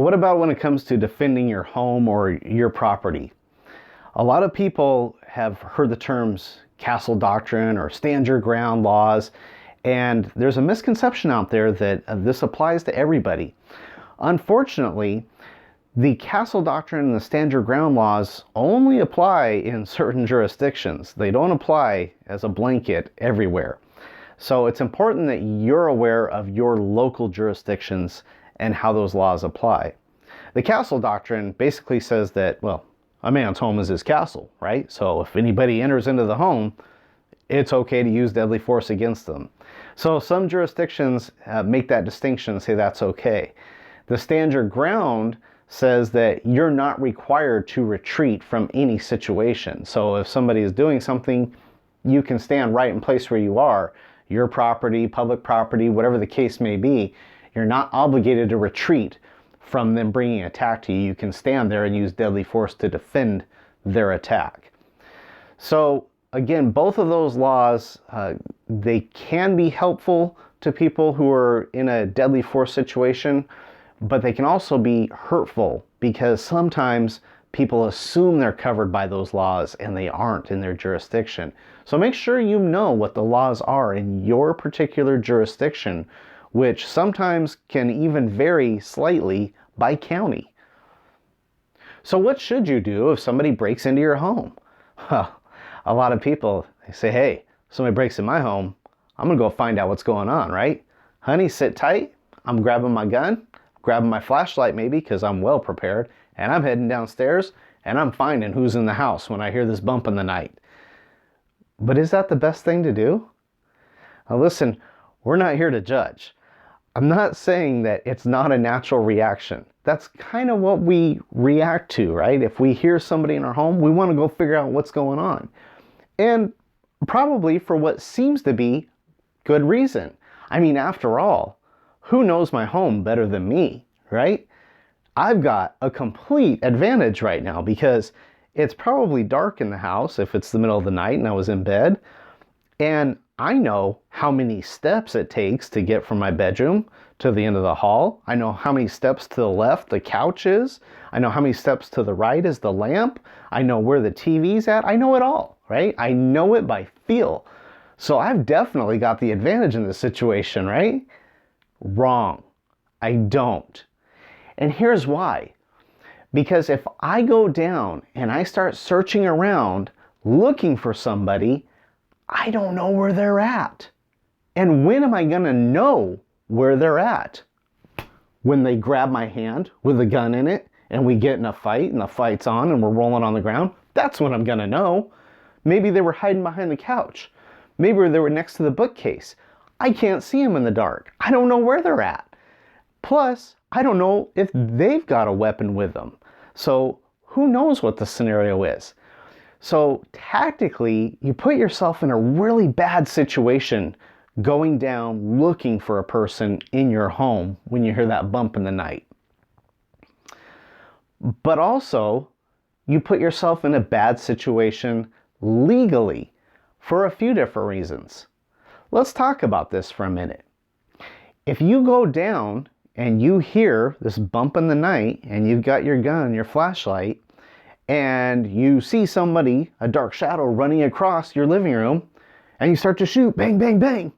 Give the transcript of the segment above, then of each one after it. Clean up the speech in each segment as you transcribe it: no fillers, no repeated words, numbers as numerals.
But what about when it comes to defending your home or your property? A lot of people have heard the terms castle doctrine or stand your ground laws, and there's a misconception out there that this applies to everybody. Unfortunately, the castle doctrine and the stand your ground laws only apply in certain jurisdictions. They don't apply as a blanket everywhere. So it's important that you're aware of your local jurisdictions and how those laws apply. The castle doctrine basically says that, well, a man's home is his castle, right? So if anybody enters into the home, it's okay to use deadly force against them. So some jurisdictions make that distinction and say that's okay. The stand your ground says that you're not required to retreat from any situation. So if somebody is doing something, you can stand right in place where you are. Your property, public property, whatever the case may be, you're not obligated to retreat from them bringing an attack to you. You can stand there and use deadly force to defend their attack. So again, both of those laws, they can be helpful to people who are in a deadly force situation, but they can also be hurtful because sometimes people assume they're covered by those laws and they aren't in their jurisdiction. So make sure you know what the laws are in your particular jurisdiction, which sometimes can even vary slightly by county. So what should you do if somebody breaks into your home? Well, a lot of people, they say, hey, somebody breaks in my home, I'm gonna go find out what's going on, right? Honey, sit tight. I'm grabbing my gun, grabbing my flashlight maybe, because I'm well prepared, and I'm heading downstairs and I'm finding who's in the house when I hear this bump in the night. But is that the best thing to do? Now listen, we're not here to judge. I'm not saying that it's not a natural reaction. That's kind of what we react to, right? If we hear somebody in our home, we want to go figure out what's going on. And probably for what seems to be good reason. I mean, after all, who knows my home better than me, right? I've got a complete advantage right now because it's probably dark in the house if it's the middle of the night and I was in bed. And I know how many steps it takes to get from my bedroom to the end of the hall. I know how many steps to the left the couch is. I know how many steps to the right is the lamp. I know where the TV's at. I know it all, right? I know it by feel. So I've definitely got the advantage in this situation, right? Wrong. I don't. And here's why. Because if I go down and I start searching around looking for somebody, I don't know where they're at. And when am I going to know where they're at? When they grab my hand with a gun in it and we get in a fight and the fight's on and we're rolling on the ground, that's when I'm going to know. Maybe they were hiding behind the couch. Maybe they were next to the bookcase. I can't see them in the dark. I don't know where they're at. Plus, I don't know if they've got a weapon with them. So who knows what the scenario is? So tactically, you put yourself in a really bad situation going down looking for a person in your home when you hear that bump in the night. But also, you put yourself in a bad situation legally for a few different reasons. Let's talk about this for a minute. If you go down and you hear this bump in the night and you've got your gun and your flashlight and you see somebody, a dark shadow, running across your living room and you start to shoot, bang, bang, bang.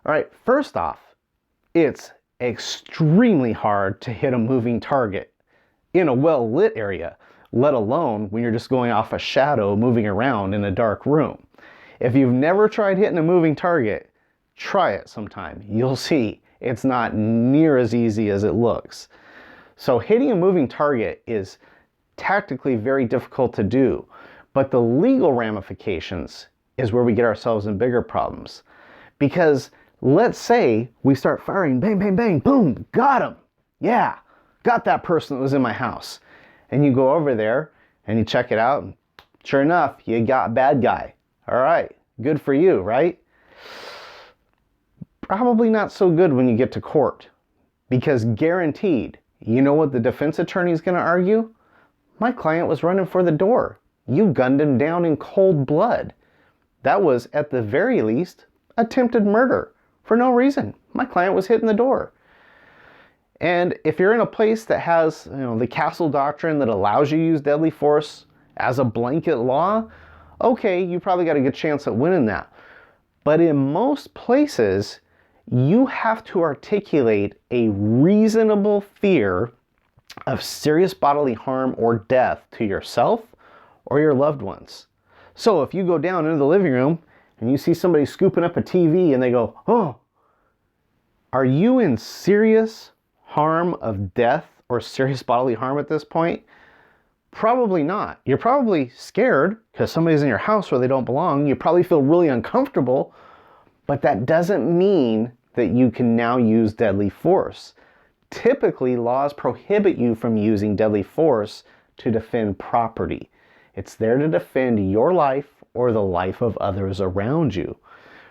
All right, first off, it's extremely hard to hit a moving target in a well-lit area, let alone when you're just going off a shadow moving around in a dark room. If you've never tried hitting a moving target, try it sometime. You'll see it's not near as easy as it looks. So hitting a moving target is tactically very difficult to do, but the legal ramifications is where we get ourselves in bigger problems. Because let's say we start firing, bang, bang, bang, boom, got him. Yeah, got that person that was in my house. And you go over there and you check it out, and sure enough, you got bad guy. All right, good for you, right? Probably not so good when you get to court, because guaranteed, you know what the defense attorney is going to argue? My client was running for the door. You gunned him down in cold blood. That was, at the very least, attempted murder for no reason. My client was hitting the door. And if you're in a place that has, the castle doctrine that allows you to use deadly force as a blanket law, okay, you probably got a good chance at winning that. But in most places, you have to articulate a reasonable fear of serious bodily harm or death to yourself or your loved ones. So if you go down into the living room and you see somebody scooping up a TV and they go, "Oh, are you in serious harm of death or serious bodily harm at this point?" Probably not. You're probably scared because somebody's in your house where they don't belong. You probably feel really uncomfortable, but that doesn't mean that you can now use deadly force. Typically, laws prohibit you from using deadly force to defend property. It's there to defend your life or the life of others around you.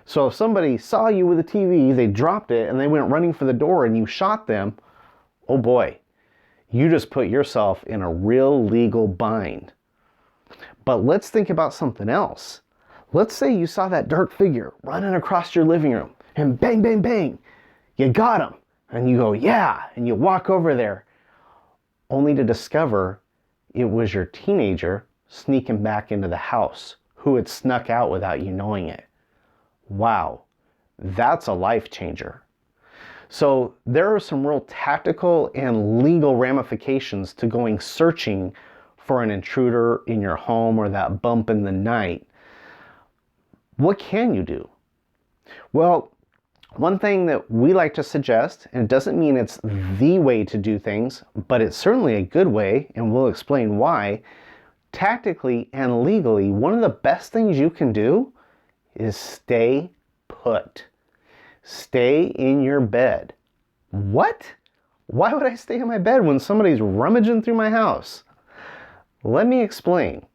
So if somebody saw you with a TV, they dropped it, and they went running for the door and you shot them, oh boy, you just put yourself in a real legal bind. But let's think about something else. Let's say you saw that dark figure running across your living room and bang, bang, bang, you got him. And you go, yeah, and you walk over there only to discover it was your teenager sneaking back into the house who had snuck out without you knowing it. Wow, that's a life changer. So there are some real tactical and legal ramifications to going searching for an intruder in your home or that bump in the night. What can you do? Well, one thing that we like to suggest, and it doesn't mean it's the way to do things, but it's certainly a good way, and we'll explain why. Tactically and legally, one of the best things you can do is stay put. Stay in your bed. What? Why would I stay in my bed when somebody's rummaging through my house? Let me explain.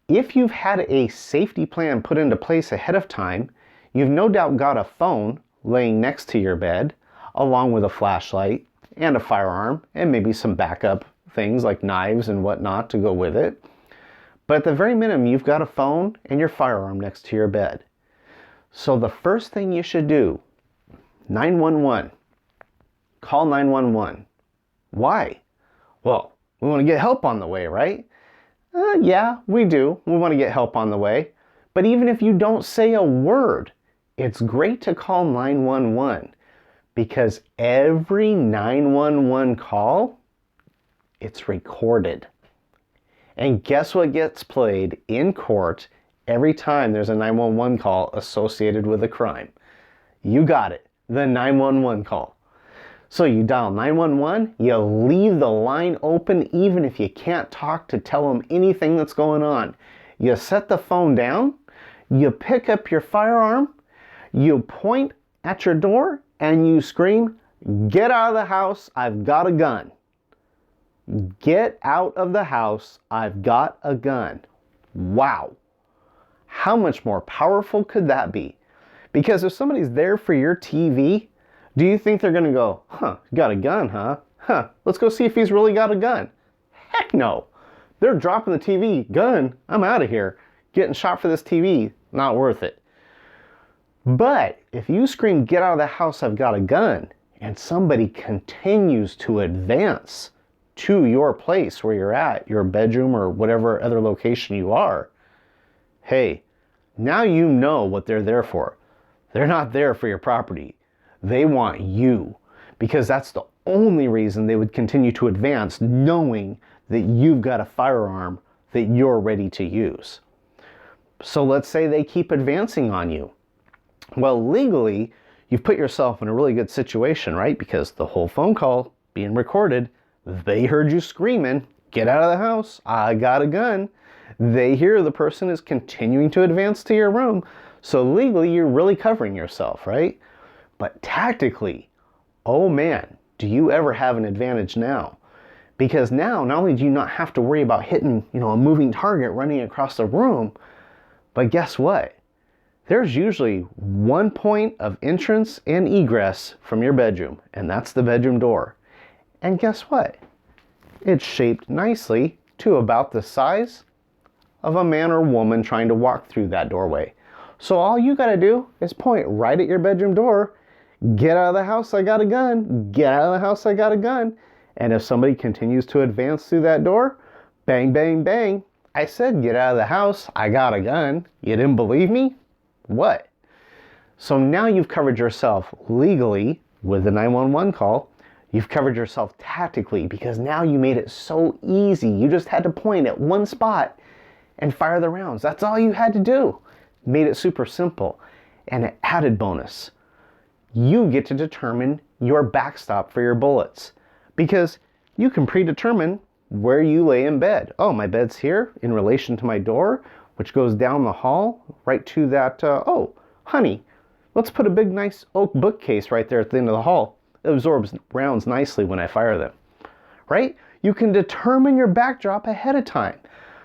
If you've had a safety plan put into place ahead of time, you've no doubt got a phone laying next to your bed, along with a flashlight and a firearm, and maybe some backup things like knives and whatnot to go with it. But at the very minimum, you've got a phone and your firearm next to your bed. So the first thing you should do, 911. Call 911. Why? Well, we want to get help on the way, right? Yeah, we do. We want to get help on the way. But even if you don't say a word, it's great to call 911 because every 911 call, it's recorded. And guess what gets played in court every time there's a 911 call associated with a crime? You got it, the 911 call. So you dial 911, you leave the line open even if you can't talk to tell them anything that's going on. You set the phone down, you pick up your firearm, you point at your door, and you scream, "Get out of the house, I've got a gun." Get out of the house, I've got a gun. Wow. How much more powerful could that be? Because if somebody's there for your TV, do you think they're going to go, got a gun, huh? Let's go see if he's really got a gun. Heck no. They're dropping the TV. Gun, I'm out of here. Getting shot for this TV, not worth it. But if you scream, "Get out of the house, I've got a gun," and somebody continues to advance to your place where you're at, your bedroom or whatever other location you are, hey, now you know what they're there for. They're not there for your property. They want you, because that's the only reason they would continue to advance, knowing that you've got a firearm that you're ready to use. So let's say they keep advancing on you. Well, legally, you've put yourself in a really good situation, right? Because the whole phone call being recorded, they heard you screaming, "Get out of the house, I got a gun." They hear the person is continuing to advance to your room. So legally, you're really covering yourself, right? But tactically, oh man, do you ever have an advantage now? Because now, not only do you not have to worry about hitting, a moving target running across the room, but guess what? There's usually one point of entrance and egress from your bedroom, and that's the bedroom door. And guess what? It's shaped nicely to about the size of a man or woman trying to walk through that doorway. So all you gotta do is point right at your bedroom door, Get out of the house, I got a gun. Get out of the house, I got a gun. And if somebody continues to advance through that door, bang, bang, bang. I said, get out of the house, I got a gun. You didn't believe me? What? So now you've covered yourself legally with the 911 call. You've covered yourself tactically because now you made it so easy. You just had to point at one spot and fire the rounds. That's all you had to do. Made it super simple. And an added bonus, you get to determine your backstop for your bullets because you can predetermine where you lay in bed. Oh, my bed's here in relation to my door, which goes down the hall right to that, oh, honey, let's put a big nice oak bookcase right there at the end of the hall. It absorbs rounds nicely when I fire them, right? You can determine your backdrop ahead of time.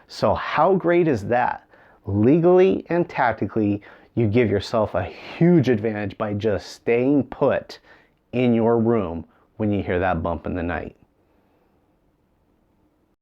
So how great is that? Legally and tactically, you give yourself a huge advantage by just staying put in your room when you hear that bump in the night.